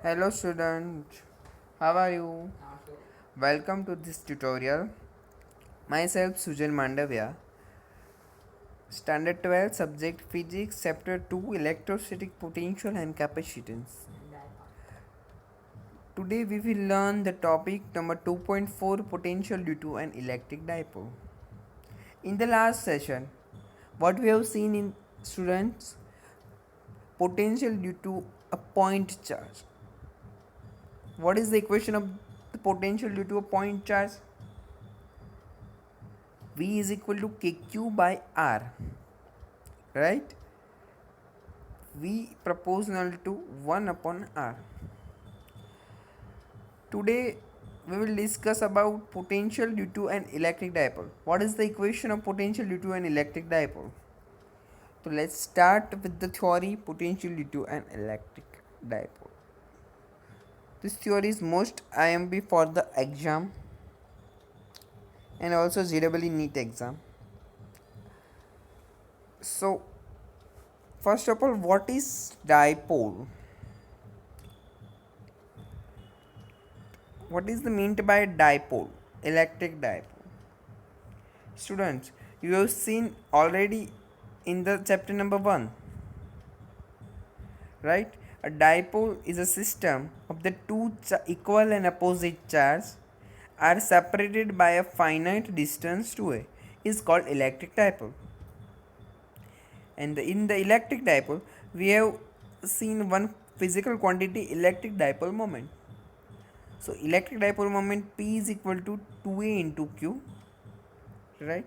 Hello student, how are you? Welcome to this tutorial. Myself Sujan Mandavya, Standard 12 Subject Physics Chapter 2 Electrostatic Potential and Capacitance. Today we will learn the topic number 2.4 Potential due to an electric dipole. In the last session, what we have seen in students, potential due to a point charge. What is the equation of the potential due to a point charge? V is equal to kq by r, right? V proportional to 1 upon r. Today we will discuss about potential due to an electric dipole. What is the equation of potential due to an electric dipole? So let's start with the theory potential due to an electric dipole. This theory is most IMP for the exam and also JEE NEET exam. So first of all, what is dipole? What is the meant by dipole? Electric dipole. Students, you have seen already in the chapter number 1, right? A dipole is a system of the two equal and opposite charges are separated by a finite distance to a is called electric dipole. And in the electric dipole, we have seen one physical quantity, electric dipole moment. So electric dipole moment P is equal to 2a into q, right?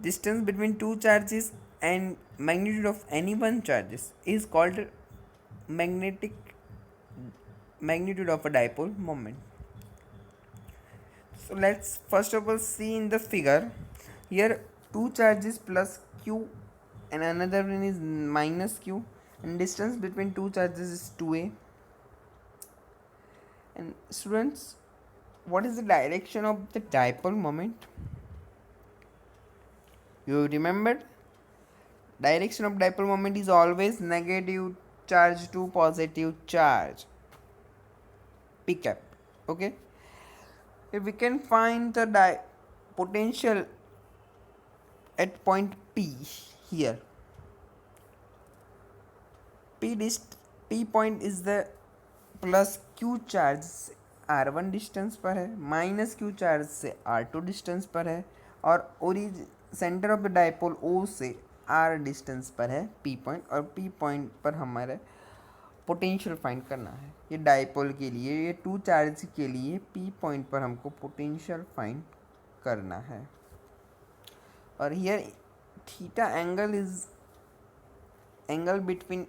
Distance between two charges and magnitude of any one charges is called magnetic magnitude of a dipole moment. So let's first of all see in the figure. Here two charges plus q and another one is minus q, and distance between two charges is 2a. And students, what is the direction of the dipole moment? You remembered? Direction of dipole moment is always negative charge to positive charge. P cap. Okay. If we can find the potential at point P here. P point is the plus q charge से r1 distance पर है, minus q charge से r2 distance पर है, और origin centre of the dipole O से r distance पर है p पॉइंट, और p पॉइंट पर हमारे पोटेंशियल फाइंड करना है। ये डाइपोल के लिए, ये टू चार्ज के लिए p पॉइंट पर हमको पोटेंशियल फाइंड करना है। और here theta angle is angle between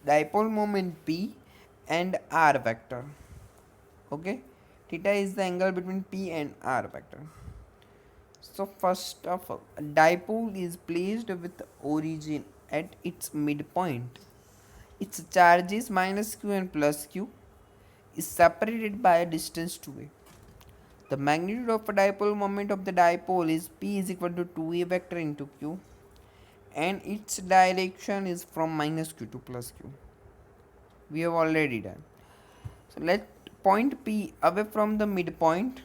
dipole moment P and r vector. Okay, theta is the angle between P and r vector. So first of all, a dipole is placed with origin at its midpoint. Its charges minus q and plus q is separated by a distance 2a. The magnitude of a dipole moment of the dipole is P is equal to 2a vector into q, and its direction is from minus q to plus q. We have already done. So let point P away from the midpoint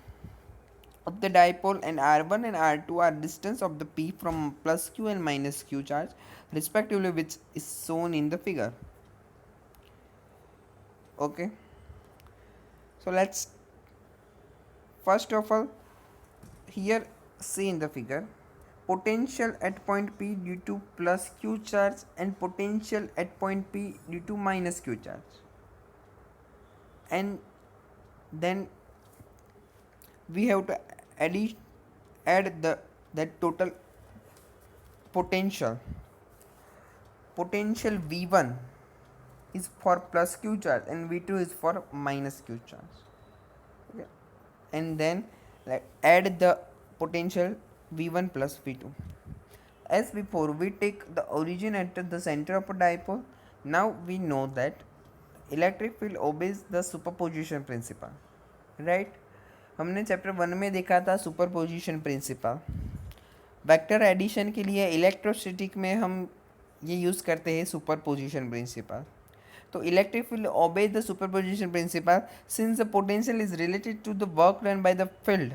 of the dipole, and r1 and r2 are distance of the P from plus q and minus q charge respectively, which is shown in the figure. Okay, so let's first of all here see in the figure potential at point P due to plus q charge and potential at point P due to minus q charge, and then we have to add that total potential V1 is for plus q charge and V2 is for minus q charge. Okay. And then add the potential V1 plus V2. As before, we take the origin at the center of a dipole. Now we know that electric field obeys the superposition principle, right? हमने chapter 1 में देखा था superposition principle. Vector addition के लिए electrostatic में हम ये use करते हैं सुपरपोजिशन प्रिंसिपल। तो electric field obey the superposition principle since the potential is related to the work done by the field,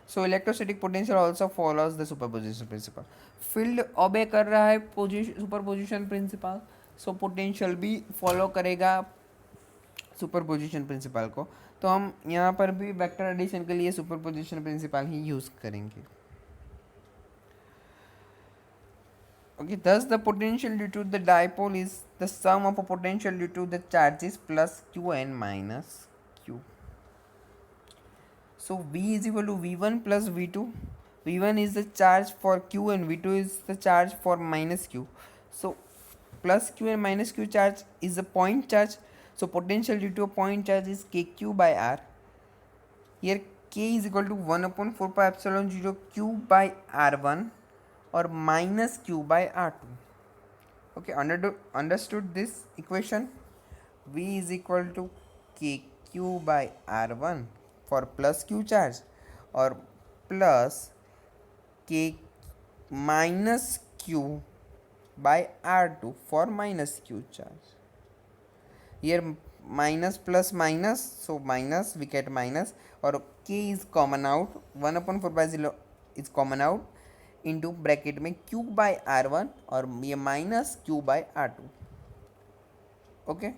so electrostatic potential also follows the superposition principle. Field obey कर रहा है superposition principle, so potential भी follow करेगा superposition principle को। तो हम यहाँ पर भी वेक्टर एडिशन के लिए सुपरपोजिशन प्रिंसिपल ही यूज़ करेंगे। Okay, thus the potential due to the dipole is the sum of a potential due to the charges plus qn minus q. So v is equal to v1 plus v2. v1 is the charge for q and v2 is the charge for minus q. So plus q and minus q charge is the point charge. So potential due to a point charge is kq by r. Here k is equal to 1 upon 4 pi epsilon 0 q by r1 और minus Q by R two. Okay, understood this equation. v is equal to के Q by R one for plus Q charge और plus K minus Q by R two for minus Q charge. Here minus plus minus, so minus we get minus और k is common out, 1/4/0 is common out into bracket में q by R one और ये minus q by R two. Okay,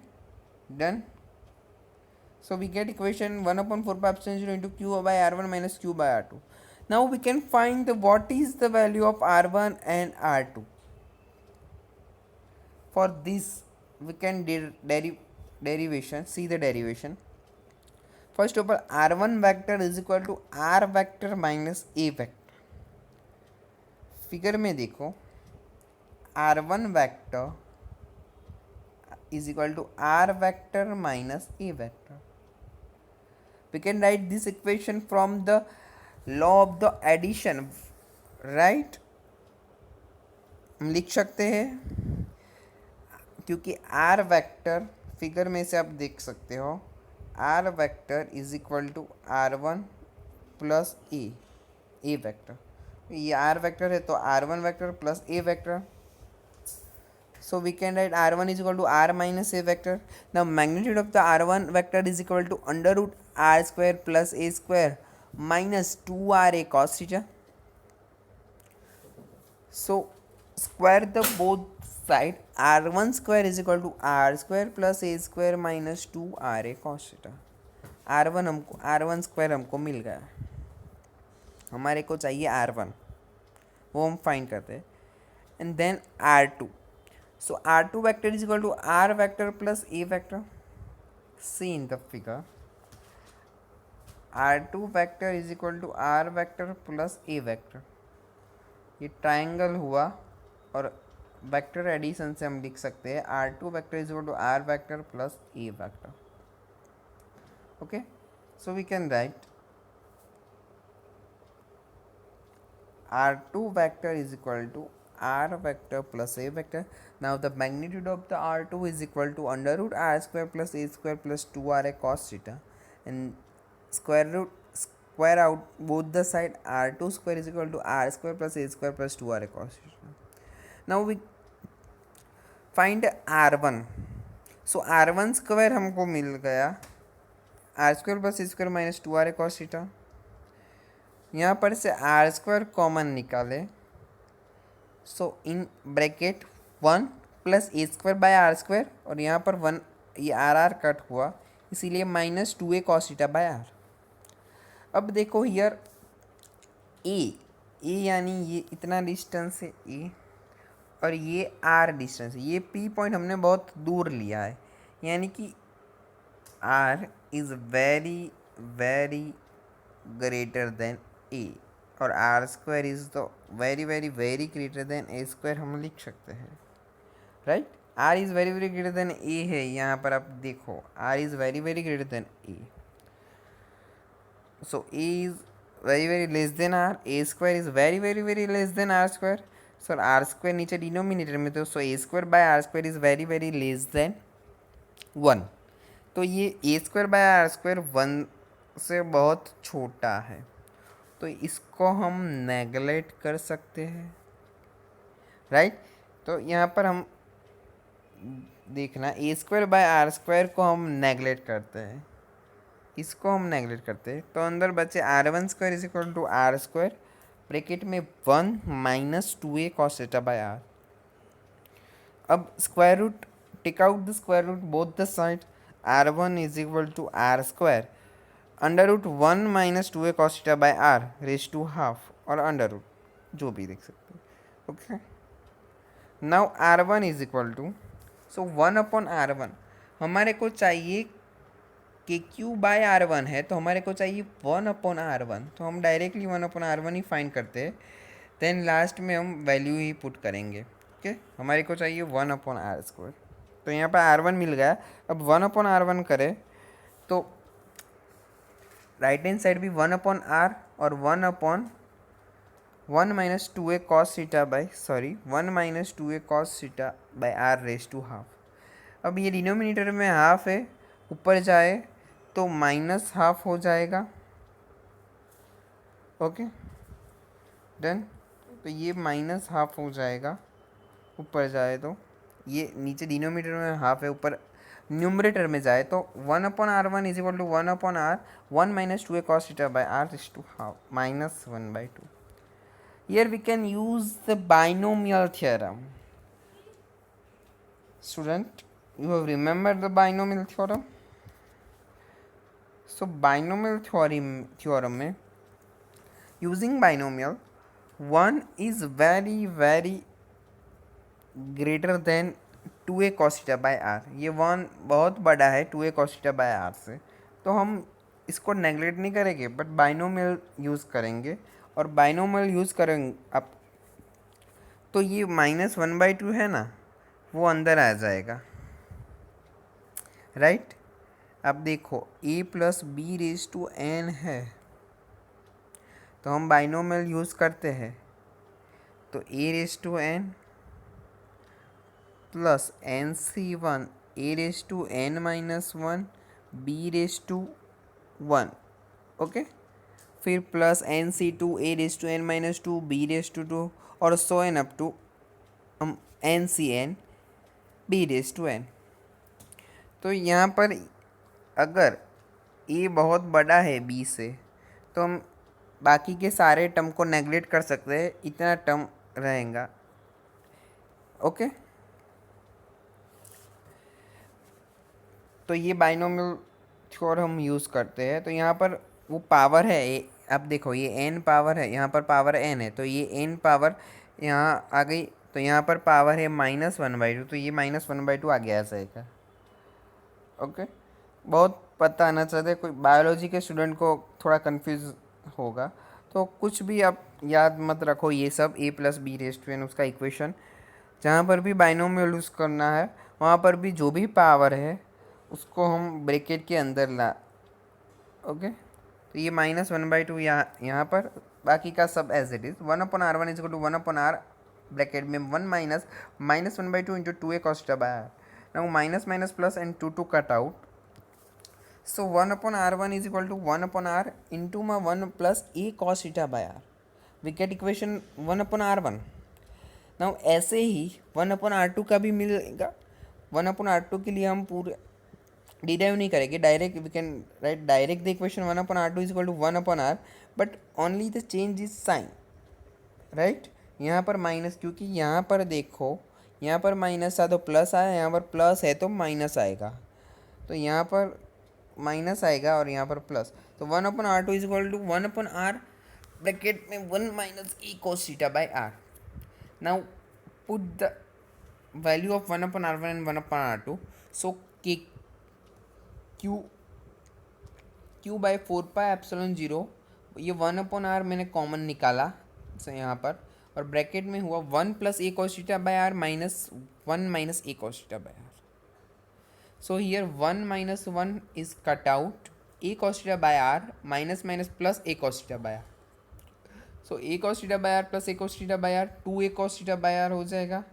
done. So we get equation 1/4/0 into q by R one minus q by R two. Now we can find the what is the value of R one and R two. For this we can derivation, see the derivation. First of all, r1 vector is equal to r vector minus a vector. Figure में देखो, r1 vector is equal to r vector minus a vector. We can write this equation from the law of the addition, right? हम लिख सकते हैं क्योंकि r vector figure में से आप देख सकते हो, r vector is equal to r1 plus a vector. ये r वेक्टर है तो r1 vector plus a vector, so we can write r1 is equal to r minus a vector. Now magnitude of the r1 vector is equal to under root r square plus a square minus 2ra cos theta. So square the both side, r1 square is equal to r square plus a square minus 2ra cos theta. r1 square हमको मिल गया, हमारे को चाहिए r1, वो हम find करते हैं। And then r2, so r2 vector is equal to r vector plus a vector. See in the figure, r2 vector is equal to r vector plus a vector. ये ट्राइंगल हुआ और vector addition से हम लिख सकते हैं r2 vector is equal to r vector plus a vector. Okay, so we can write r2 vector is equal to r vector plus a vector. Now the magnitude of the r2 is equal to under root r square plus a square plus 2ra cos theta, and square out both the side, r2 square is equal to r square plus a square plus 2ra cos theta. Now we find r1. So r1 square हमको मिल गया r square plus a square minus 2ra cos theta। यहाँ पर से are square common निकाले, so in bracket 1 plus A square by are square और यहाँ पर 1, ये आर कट हुआ इसीलिए minus 2a cos theta by R. अब देखो हियर ए यानी ये इतना डिस्टेंस है ए और ये आर डिस्टेंस है, ये पी पॉइंट हमने बहुत दूर लिया है, यानी कि R is very very greater than A और आर स्क्वायर इज तो very very very greater than A square हम लिख सकते हैं, right. R is very very greater than A है, यहाँ पर आप देखो R is very very greater than A, so A is very very less than R, A square is very very very less than R square. So R square नीचे denominator में, तो so A square by are square is very very less than 1। तो ये A square by are square 1 से बहुत छोटा है, तो इसको हम नेगलेक्ट कर सकते हैं, राइट। तो यहाँ पर हम देखना ए स्क्वायर बाय आर स्क्वायर को हम नेगलेक्ट करते हैं, इसको हम नेगलेक्ट करते हैं, तो अंदर बचे R one square is equal to R square bracket में 1 minus 2a cos theta by R. अब square root, take out the square root both the side, R one is equal to R square under root 1 minus 2a cos theta by R raise to half, और under root जो भी देख सकते हैं। Okay, now R one is equal to, so 1 upon are one, हमारे को चाहिए के क्यू बाय आर वन है, तो हमारे को चाहिए 1 अपॉन आर वन, तो हम डायरेक्टली 1 अपॉन आर वन ही फाइंड करते हैं, देन लास्ट में हम वैल्यू ही पुट करेंगे। ओके, हमारे को चाहिए 1 अपॉन आर स्क्वायर, तो यहाँ पर आर वन मिल गया। अब 1 अपॉन आर वन करें तो राइट हैंड साइड भी 1 अपॉन आर और 1 upon 1 minus 2a cos theta by 1 minus 2a cos theta by R raise to half. अब ये डिनोमिनेटर में हाफ है, ऊपर जाए तो माइनस हाफ हो जाएगा। ओके डन, तो ये माइनस हाफ हो जाएगा, ऊपर जाए तो ये नीचे डिनोमिनेटर में हाफ है, ऊपर न्यूमरेटर में जाए तो 1 upon are one is equal to 1 upon R 1 minus 2a cos theta by R raise to half minus 1/2। Here we can use the binomial theorem. Student, you have remembered the binomial theorem? So binomial theorem में using binomial, 1 is very greater than 2a cos theta by r। ये 1 बहुत बड़ा है 2a cos theta by r से, तो हम इसको neglect नहीं करेंगे बट बाइनोमियल यूज़ करेंगे, और बाइनोमियल यूज़ करेंगे अब तो ये -1/2 है ना, वो अंदर आ जाएगा, राइट। अब देखो a plus B raise to n है, तो हम बाइनोमियल यूज़ करते हैं, तो a raise to n plus NC1 a raise to n minus 1 b raise to 1। Okay, फिर plus NC2 a raise to n minus 2 b raise to 2 और so on up to NCn b raise to n। तो यहाँ पर अगर a बहुत बड़ा है b से, तो हम बाकी के सारे टर्म को नेगलेक्ट कर सकते हैं, इतना टर्म रहेगा। ओके, तो ये बाइनोमियल थ्योरम हम यूज़ करते हैं। तो यहाँ पर वो पावर है अब देखो ये n पावर है, यहाँ पर पावर n है, तो ये n पावर यहाँ आ गई, तो यहाँ पर पावर है -1/2, तो ये -1/2 आ गया जाएगा। ओके, बहुत पता आना चाहते, कोई बायोलॉजी के स्टूडेंट को थोड़ा कंफ्यूज होगा, तो कुछ भी आप याद मत रखो, ये सब a plus B raise to N उसका इक्वेशन, जहाँ पर भी बाइनोमियल यूज़ करना है वहाँ पर भी जो भी पावर है उसको हम ब्रैकेट के अंदर ला। ओके, तो ये -1/2 यहाँ पर, बाकी का सब as it is. 1 upon are one is equal to 1 upon are bracket में 1 minus -1/2 into 2a cos theta by are. Now minus minus plus and 2 cut out, so 1 upon are one is equal to 1 upon R into 1 plus a cos theta by R. We get equation 1 upon are one. Now ऐसे ही 1 upon are to का भी मिलेगा। 1 upon are to के लिए हम पूरे derive नहीं करेंगे, direct we can write direct the equation 1 upon are two is equal to 1 upon R, but only the change is sign, right. यहाँ पर माइनस, क्योंकि यहाँ पर देखो यहाँ पर माइनस था तो प्लस आया, यहाँ पर प्लस है तो माइनस आएगा, तो यहाँ पर माइनस आएगा और यहाँ पर प्लस, तो 1 upon are two is equal to 1 upon are bracket में 1 minus a cos theta by are. Now put the value of 1 upon are one and 1 upon are two, so k q by 4πε0, ये 1 upon are मैंने common निकाला से यहाँ पर, और bracket में हुआ 1 plus a cos theta by R minus 1 minus a cos theta by R. So here 1 minus 1 is cut out, a cos theta by R minus minus plus a cos theta by R. So a cos theta by R plus a cos theta by R 2a cos theta by R हो जाएगा,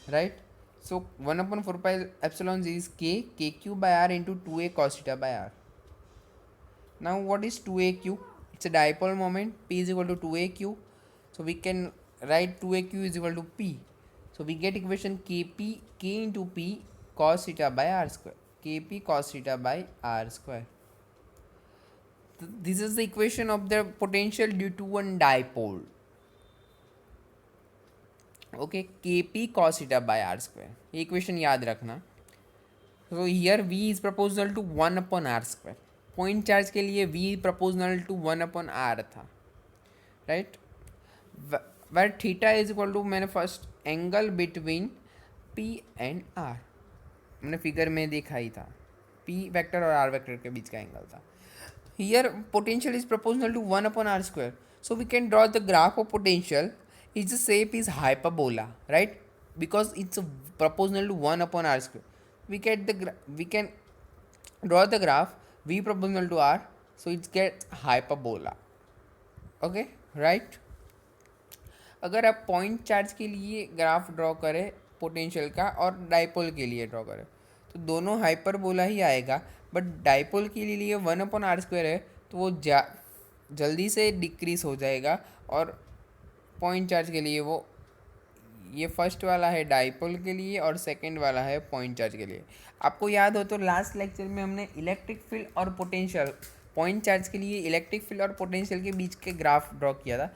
right. So 1 upon 4πε is k cube by r into 2a cos theta by r. Now what is 2aq? It's a dipole moment, p is equal to 2aq. So we can write 2aq is equal to p. So we get equation k into p cos theta by r square, kp cos theta by r square. This is the equation of the potential due to one dipole. Okay, kp cos theta by r square, ये equation याद रखना. So here v is proportional to 1 upon r square. Point charge के लिए v proportional to 1 upon r था, right. where theta is equal to, मैंने first angle between p and r मैंने figure में देखा ही था, p वेक्टर और r वेक्टर के बीच का एंगल था. Here potential is proportional to 1 upon r square. So we can draw the graph of potential. Its shape is hyperbola, right? Because it's proportional to 1 upon r square. We can draw the graph v proportional to r. So it gets hyperbola. Okay, right? अगर आप point charge के लिए graph draw करें potential का और dipole के लिए draw करें तो दोनों हाइपरबोला ही आएगा. बट डाइपोल के लिए 1 अपॉन आर स्क्वायर है तो वो जल्दी से डिक्रीज हो जाएगा, और पॉइंट चार्ज के लिए वो, ये फर्स्ट वाला है डाइपोल के लिए और सेकंड वाला है पॉइंट चार्ज के लिए. आपको याद हो तो लास्ट लेक्चर में हमने इलेक्ट्रिक फील्ड और पोटेंशियल, पॉइंट चार्ज के लिए इलेक्ट्रिक फील्ड और पोटेंशियल के बीच के ग्राफ ड्रॉ किया था.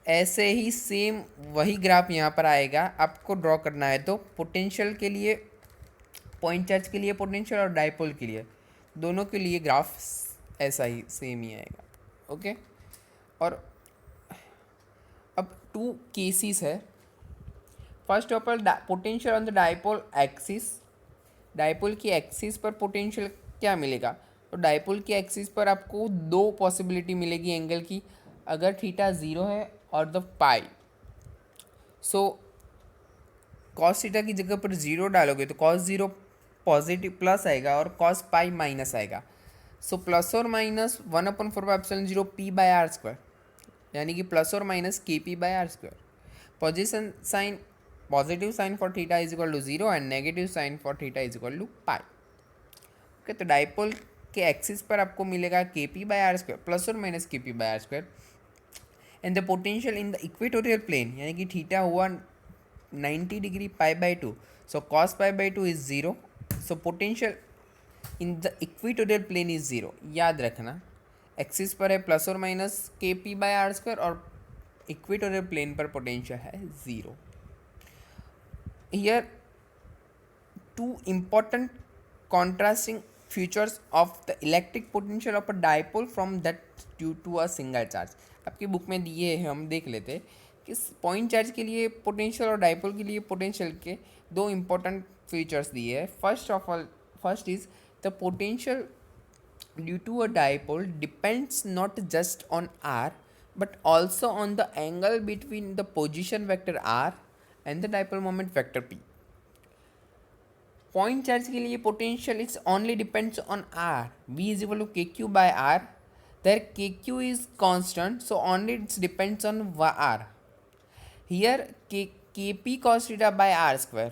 ऐसे ही सेम वही ग्राफ यहाँ पर आएगा. आपको ड्रॉ करना है तो पोटेंशियल के लिए, पॉइंट चार्ज के लिए पोटेंशियल और डाइपोल के लिए, दोनों के लिए ग्राफ ऐसा ही सेम ही आएगा. ओके, और अब 2 केसेस है. First of all potential on the dipole axis. Dipole की एक्सिस पर पोटेंशियल क्या मिलेगा, तो डाइपोल की एक्सिस पर आपको 2 पॉसिबिलिटी मिलेगी एंगल की, अगर थीटा 0 है और the pi. So cos theta की जगह पर 0 डालोगे तो कॉस 0 पॉजिटिव प्लस आएगा और कॉस पाई माइनस आएगा. सो प्लस और minus 1/4 P by are square, यानी कि प्लस और minus K P by are square. Position sign, positive sign for theta is equal to 0 and negative sign for theta is equal to pi. Okay, तो dipole के axis पर आपको मिलेगा K P by are square plus और minus K P by are square. And the potential in the equatorial plane, यानी कि theta हुआ 90 degree pi by 2, so cos pi by 2 is 0. So potential in the equatorial plane is 0. याद रखना, axis पर है plus और minus K P by are square और equatorial plane पर पोटेंशियल है 0. Here 2 important contrasting features of the electric potential of a dipole from that due to a single charge. आपकी book में दिए हैं, हम देख लेते हैं कि पॉइंट चार्ज के लिए पोटेंशियल और डाइपोल के लिए पोटेंशियल के 2 इम्पोर्टेंट फीचर्स दिए हैं. First is the potential due to a dipole depends not just on r but also on the angle between the position vector r and the dipole moment vector p. Point charge के लिए potential it's only depends on r. v is equal to के Q by r. There k q is constant, so only it's depends on r. Here k p cos theta by are square,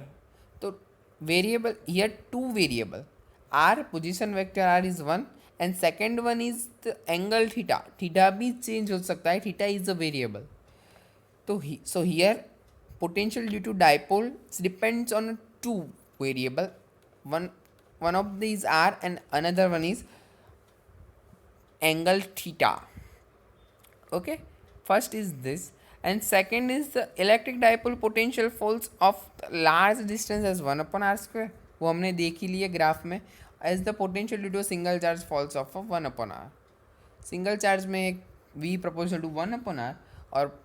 तो variable here 2 variable, R position vector R is 1 and second one is the angle theta. Theta भी change हो सकता है, theta is a variable. तो so here potential due to dipole depends on 2 variable. One of these are and another one is angle theta. Okay, first is this and second is the electric dipole potential falls of large distance as 1 upon r square. वो हमने देख ही लिया graph में. as the potential due to a single charge falls off of 1 upon r. Single charge में है v proportional to 1 upon r और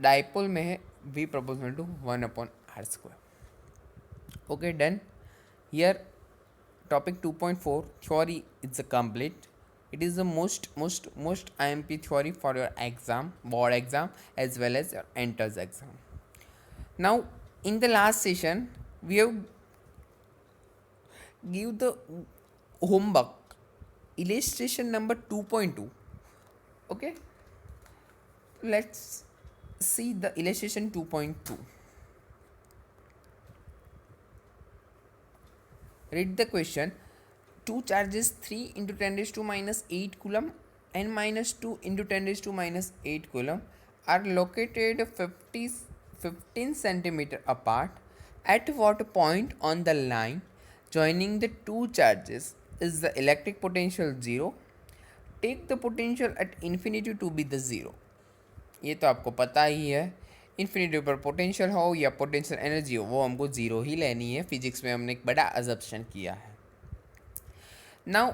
dipole में है v proportional to 1 upon r square. Okay, done. Here topic 2.4 theory is complete. It is the most IMP theory for your exam, board exam as well as your entrance exam. Now in the last session we have give the homework illustration number 2.2. Okay, let's see the illustration 2.2. Read the question. 2 charges 3 into 10 raised to minus 8 coulomb and minus 2 into 10 raised to minus 8 coulomb are located 15 centimeter apart. At what point on the line joining the two charges is the electric potential 0. Take the potential at infinity to be the 0. ये तो आपको पता ही है, infinity पर potential हो या potential energy हो वो हमको ज़ीरो ही लेनी है. फिजिक्स में हमने एक बड़ा अजम्पशन किया है. Now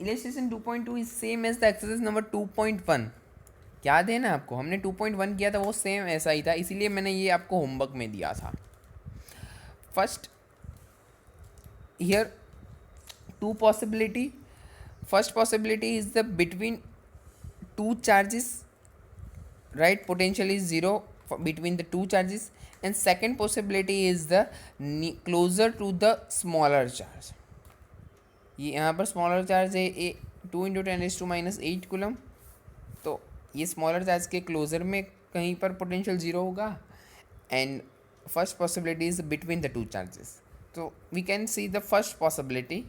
illustration 2.2 is same as the exercise number 2.1. याद है ना आपको, हमने 2.1 किया था वो सेम ऐसा ही था, इसीलिए मैंने ये आपको होमवर्क में दिया था. First here to possibility. First possibility is the between two charges, right? Potential is 0 between the two charges. And second possibility is the closer to the smaller charge. ये यहाँ पर स्मॉलर चार्ज है 2 into 10⁻⁻8 coulomb. तो ये smaller charge के closure में कहीं पर पोटेंशियल 0 होगा. And first possibility is between the two charges. तो we can see the first possibility.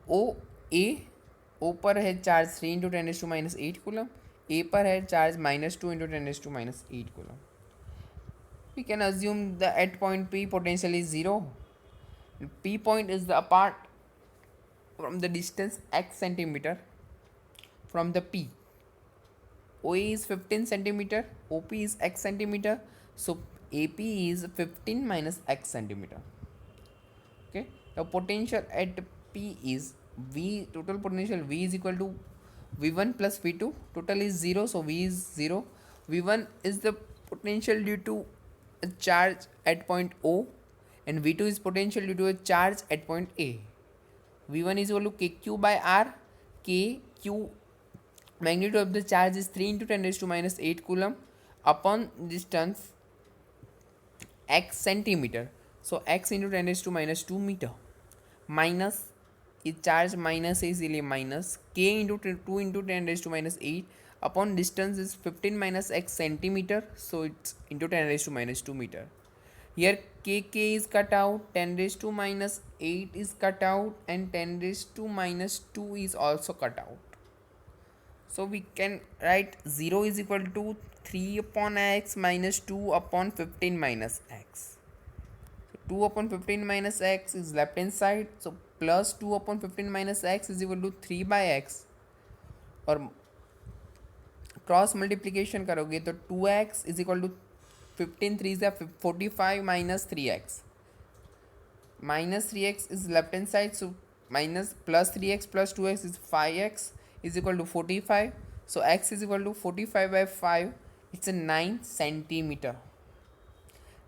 O पर है चार्ज 3 इंटू 10⁻8 कूलम. ए पर है charge -2 into 10⁻8 coulomb. We can assume the at point P potential is 0. P point is the apart from the distance x centimeter from the P. OA is 15 centimeter, OP is x centimeter, so AP is 15 minus x centimeter. Okay, the potential at P is V, total potential V is equal to V1 plus V2, total is 0, so V is 0. V1 is the potential due to a charge at point O, and V2 is potential due to a charge at point A. V1 is equal to kq by r. Kq, magnitude of the charge is 3 into 10⁻8 coulomb upon distance x centimeter. So x into 10⁻2 meter. Minus, ये charge minus है इसीलिए minus k into 2 into 10⁻8 upon distance is 15 minus x centimeter, so it's into 10⁻2 meter. Here k is cut out, 10⁻8 is cut out, and 10⁻2 is also cut out. So we can write 0 is equal to 3 upon x minus 2 upon 15 minus x. So 2 upon 15 minus x is left hand side, so plus 2 upon 15 minus x is equal to 3 by x. और cross multiplication करोगे तो 2x is equal to 15 3 is 45 minus 3x. Minus 3x is left hand side, so minus plus 3x plus 2x is 5x is equal to 45. So x is equal to 45 by 5. It's a 9 centimeter.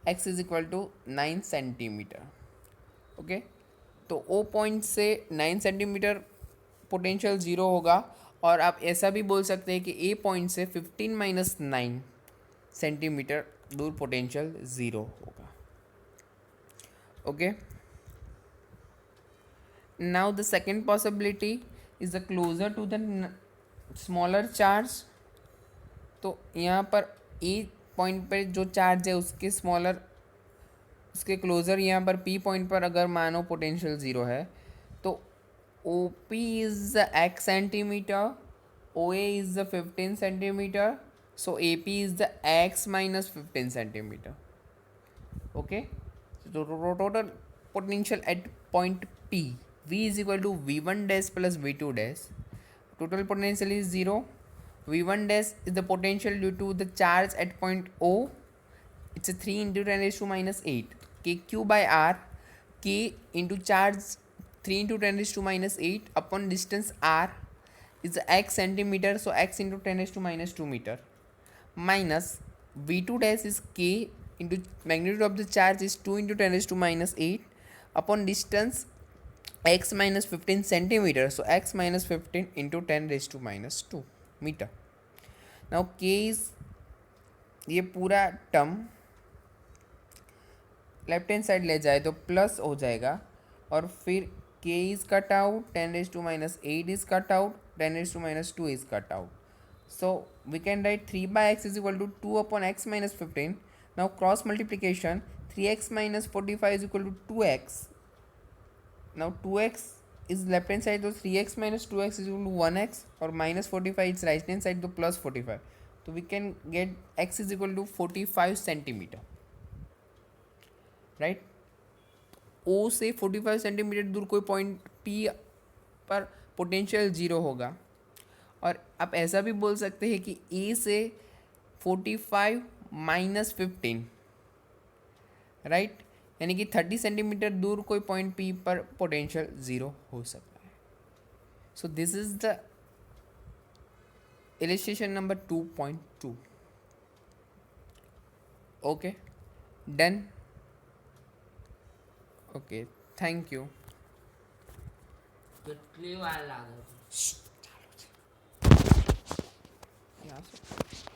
X is equal to 9 centimeter. Okay. तो O point से 9 centimetre potential 0 होगा. और आप ऐसा भी बोल सकते हैं कि A पॉइंट से 15 माइनस 9 सेंटीमीटर दूर पोटेंशियल 0 होगा. Okay. Now the second possibility is the closer to the smaller charge. तो यहाँ पर ए पॉइंट पर जो चार्ज है उसके स्मॉलर, उसके क्लोजर यहाँ पर पी पॉइंट पर अगर मानो पोटेंशियल 0 है तो O P is the x centimetre, O A is the 15 centimetre, so AP is the x minus 15 centimeter. Okay, so total potential at point P, V is equal to V1 dash plus V2 dash. Total potential is 0. V1 dash is the potential due to the charge at point O. It's a 3 into 10⁻8 kq by r. K into charge 3 into 10⁻8 upon distance r is x centimeter, so x into 10⁻2 meter. Minus V2 dash is k into magnitude of the charge is 2 into 10⁻8 upon distance x minus 15 centimeter, so x minus 15 into 10⁻2 meter. Now k is, ये पूरा term left hand side ले जाए तो plus हो जाएगा. और फिर k is cut out, 10⁻8 is cut out, 10⁻2 is cut out. So we can write 3 by x is equal to 2 upon x minus 15. Now cross multiplication, 3x minus 45 is equal to 2x. Now 2x is left hand side, so 3x minus 2x is equal to 1x, or minus 45 is right hand side, so plus 45. So we can get x is equal to 45 centimeter. Right? ओ से 45 centimetre दूर कोई point P पर potential zero होगा। और आप ऐसा भी बोल सकते हैं कि ए से 45 माइनस 15, राइट, यानी कि 30 सेंटीमीटर दूर कोई पॉइंट पी पर पोटेंशियल ज़ीरो हो सकता है। So this is the illustration number 2.2। Okay, done. Okay, thank you. કેટલી વાર લાગે છે? यहाँ से